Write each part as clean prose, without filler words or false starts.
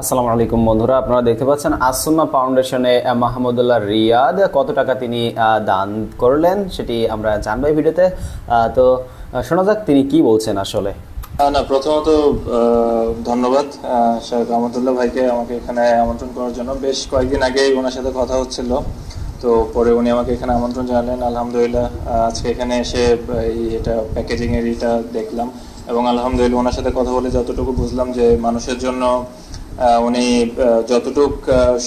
আসসালামু আলাইকুম বন্ধুরা, আপনারা দেখতে পাচ্ছেন আসুন্নাহ ফাউন্ডেশনে মাহমুদুল্লাহ রিয়াদ কত টাকা তিনি দান করলেন সেটি আমরা জানবো এই ভিডিওতে। তো শোনা যাক তিনি কি বলছেন আসলে। না, প্রথমত ধন্যবাদ শেখ আহমদুল্লাহ ভাইকে আমাকে এখানে আমন্ত্রণ করার জন্য। বেশ কয়েকদিন আগেই ওনার সাথে কথা হচ্ছিল, তো পরে উনি আমাকে এখানে আমন্ত্রণ জানালেন। আলহামদুলিল্লাহ আজকে এখানে এসে এটা প্যাকেজিং এর এটা দেখলাম এবং আলহামদুলিল্লাহ ওনার সাথে কথা বলে যতটুকু বুঝলাম যে মানুষের জন্য উনি যতটুক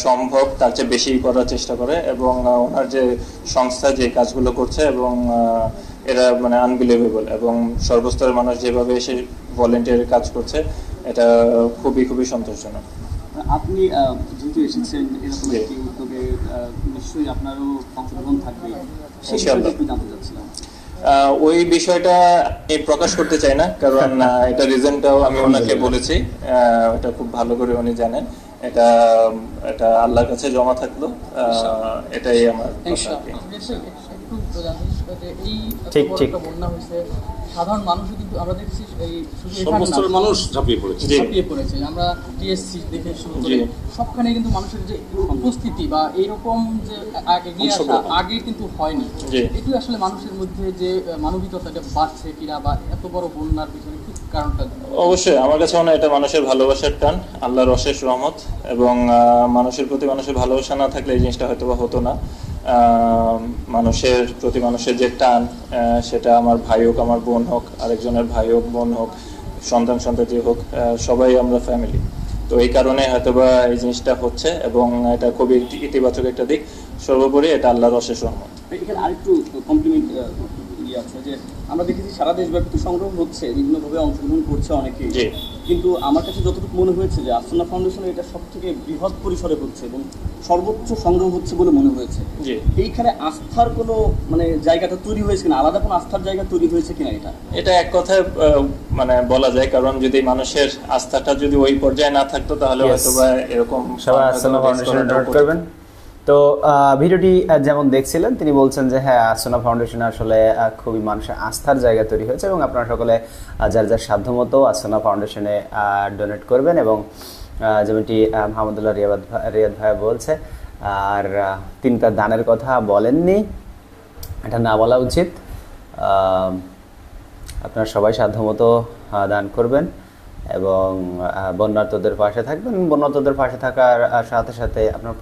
সম্ভব তার চেয়ে বেশি করার চেষ্টা করে এবং ওনার যে সংস্থা যে কাজগুলো করছে এবং এরা মানে আনবিলিভেবল এবং সর্বস্তরের মানুষ যেভাবে এসে ভলেন্টিয়ারের কাজ করছে এটা খুবই খুবই সন্তোষজনক। আপনি যেহেতু এসেছেন এরকম একটি উদ্যোগে নিশ্চয়ই আপনারও অংশগ্রহণ থাকবে, সেই বিষয়টা একটু জানতে চাচ্ছিলাম। ওই বিষয়টা আমি প্রকাশ করতে চাই না, কারণ এটা রিজনটাও আমি ওনাকে বলেছি, এটা খুব ভালো করে উনি জানেন। এটা এটা আল্লাহর কাছে জমা থাকলো, এটাই আমার ঠিক ঠিক সাধারণ মানুষও কিন্তু আমরা দেখছি এই মানুষ ঝাঁপিয়ে পড়েছে। আমরা টিএসসি দেখে শুরু করে সবখানে কিন্তু মানুষের যে উপস্থিতি বা এইরকম যে এগিয়ে আসা আগে কিন্তু হয়নি। এটি আসলে মানুষের মধ্যে যে মানবিকতাটা বাড়ছে কিনা বা এত বড় বন্যার পিছনে কি কারণটা? অবশ্যই আমার কাছে মনে হয় এটা মানুষের ভালোবাসার টান, আল্লাহর অশেষ রহমত এবং মানুষের প্রতি মানুষের ভালোবাসা না থাকলে এই জিনিসটা হয়তো বা হতো না। মানুষের প্রতি মানুষের যে টান, সেটা আমার ভাই হোক, আমার বোন হোক, আরেকজনের ভাই হোক, বোন হোক, সন্তান-সন্ততি হোক, সবাই আমরা ফ্যামিলি। তো এই কারণে হয়তোবা এই জিনিসটা হচ্ছে এবং এটা খুবই ইতিবাচক একটা দিক। সর্বোপরি এটা আল্লাহর অশেষ রহমত। এখানে আরেকটু কমপ্লিমেন্ট আছে যে আমরা দেখেছি সারা দেশব্যাপী সংগ্রহ হচ্ছে, বিভিন্নভাবে অংশগ্রহণ করছে অনেকে, কিন্তু আমার কাছে যতটুকু মনে হয়েছে যে আসুন্নাহ ফাউন্ডেশনে এটা সব থেকে বৃহৎ পরিসরে হচ্ছে এবং সর্বোচ্চ সংগ্রহ হচ্ছে বলে মনে হয়েছে। এইখানে আস্থার কোনো মানে জায়গাটা তৈরি হয়েছে কিনা, আলাদা কোনো আস্থার জায়গা তৈরি হয়েছে কিনা, এটা এক কথায় মানে বলা যায়, কারণ যদি মানুষের আস্থাটা যদি ওই পর্যায়ে না থাকতো তাহলে হয়তো বা এরকম সবাই আসুন্নাহ ফাউন্ডেশনে ডোনেট করবেন। তো ভিডিওটি যেমন দেখছিলেন তিনি বলছেন যে হ্যাঁ, আসুন্নাহ ফাউন্ডেশনে আসলে খুবই মানুষের আস্থার জায়গা তৈরি হয়েছে এবং আপনারা সকলে যার যার সাধ্যমতো আসুন্নাহ ফাউন্ডেশনে ডোনেট করবেন এবং যেমনটি মাহমুদুল্লাহ রিয়াদ ভাই বলছে। আর তিনি তার দানের কথা বলেননি, এটা না বলা উচিত। আপনারা সবাই সাধ্যমতো দান করবেন এবং বন্যার্তদের পাশে থাকবেন। বন্যার্তদের পাশে থাকার সাথে সাথে আপনার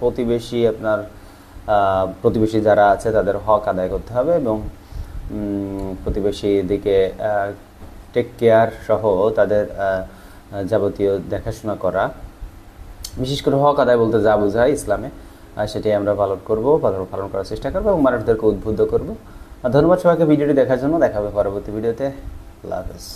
প্রতিবেশী যারা আছে তাদের হক আদায় করতে হবে এবং প্রতিবেশী দিকে টেক কেয়ার সহ তাদের যাবতীয় দেখাশোনা করা, বিশেষ করে হক আদায় বলতে যা বোঝায় ইসলামে সেটাই আমরা পালন করার চেষ্টা করবো এবং মানুষদেরকে উদ্বুদ্ধ করবো। ধন্যবাদ সবাইকে ভিডিওটি দেখার জন্য। দেখা হবে পরবর্তী ভিডিওতে। আল্লাহ হাফেজ।